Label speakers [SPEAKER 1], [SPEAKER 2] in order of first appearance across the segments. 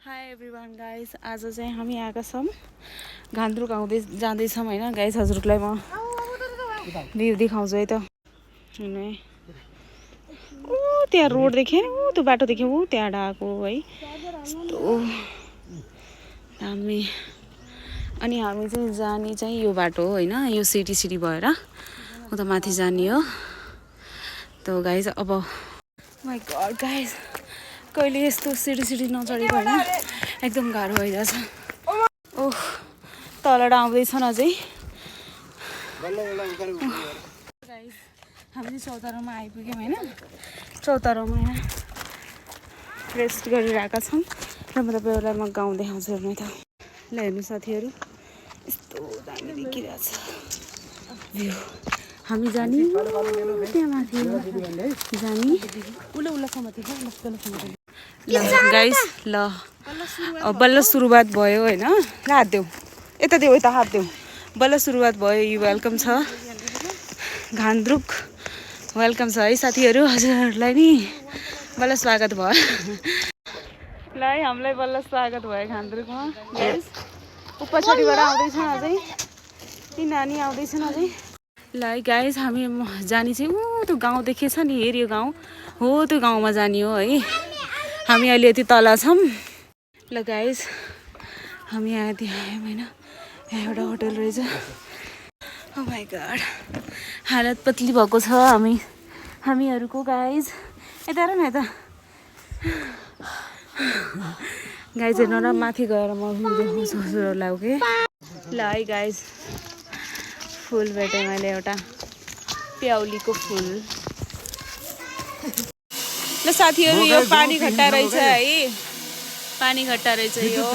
[SPEAKER 1] High everyone guys, आज चाहिँ हामी आएका छौँ घान्द्रुक आउँदै जाँदैछौँ होइन गाइस। हजुरलाई म भ्यू देखाउँछु है त। ऊ त्यहाँ रोड देखेँ, ऊ त्यो बाटो देखेँ, ऊ त्यहाँ आएको है, यस्तो दामी। अनि हामी चाहिँ जाने चाहिँ यो बाटो हो होइन, यो सिटी भएर उता माथि जाने हो त गाइस। अब माइ गॉड गाइस, कहिले यस्तो सिडी नचढेको होइन, एकदम गाह्रो भइरहेछ। ओह तलबाट आउँदैछन् अझै गाइस। हामी चौतारामा आइपुग्यौँ होइन, चौतारामा यहाँ रेस्ट गरिरहेका छौँ र म तपाईँहरूलाई म गाउँ देखाउँछु हेर्नु त। ल हेर्नु साथीहरू, यस्तो दामी देखिरहेछ भ्यू। हामी जाने त्यहाँ माथि जाने ल गाइस। ल बल्ल सुरुवात भयो होइन, ल हात देऊ यता, देऊ यता, हात देऊ। बल्ल सुरुवात भयो। यु वेलकम छ घान्द्रुक, वेलकम छ है साथीहरू। हजुरहरूलाई नि बल्ल स्वागत भयो। ल है हामीलाई बल्ल स्वागत भयो घान्द्रुकमा गाइस। पछाडिबाट आउँदैछन् अझै ती नानी आउँदैछन् अझै। ल है गाइस, हामी जाने चाहिँ ऊ त्यो गाउँ देखेछ नि, हेऱ्यो गाउँ हो, त्यो गाउँमा जाने हो है। हामी अहिले यति तल छौँ। ल गाइस हामी यहाँ त्यहाँ आयौँ होइन, यहाँ एउटा होटल रहेछ। ओ माई गॉड, हालत पतली भएको छ हामीहरूको गाइस। यता हेर न यता गाइस, हेर्नु न माथि गएर म देखाउँछु हजुरहरूलाई ओके। ल है गाइस, फुल भेटेँ मैले, एउटा प्याउलीको फुल। ल साथीहरू, यो पानी घट्टा रहेछ है, पानी घट्टा रहेछ यो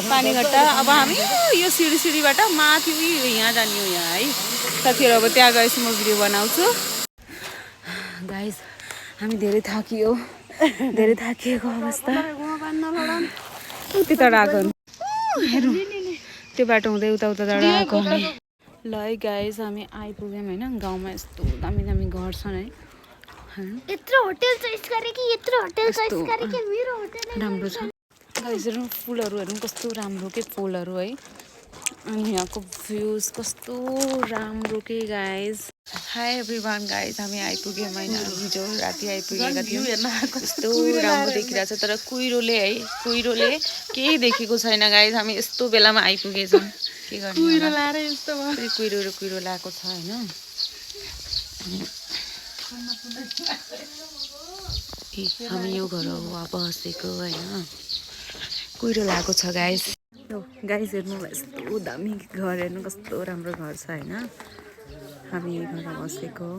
[SPEAKER 1] पानी घट्टा। अब हामी यो सिडीबाट माथि यहाँ जाने हो यहाँ है साथीहरू। अब त्यहाँ गएपछि म भिडियो बनाउँछु गाइस। हामी धेरै थाकियो, धेरै थाकिएको अवस्था। उता आएको हेर्नु, त्यो बाटो हुँदै उता आएको हामी। ल है गाइस, हामी आइपुग्यौँ होइन गाउँमा। यस्तो दामी दामी घर छन् है,
[SPEAKER 2] यत्रो होटल चोइस गरे कि यत्रो होटल चोइस गरे कि मेरो होटल
[SPEAKER 1] राम्रो छ गाइस। हेर्नु फुलहरू, हेर्नु कस्तो राम्रो के फुलहरू है। अनि यहाँको भ्यूज कस्तो राम्रो के गाइस। हाई एभ्रिवान गाइस, हामी आइपुग्यौँ होइन, हिजो राति आइपुगेका थियौँ। कस्तो राम्रो देखिरहेछ, तर कुहिरोले है, कुहिरोले केही देखेको छैन गाइस। हामी यस्तो बेलामा आइपुगेछौँ, के गर्ने, कुहिरो लगाएको छ होइन। हामी यो घर हो बसेको होइन, कुहिरो लगाएको छ गाइस। गाइस हेर्नु यस्तो दामी घर, हेर्नु कस्तो राम्रो घर छ होइन। हामी यही घर बसेको।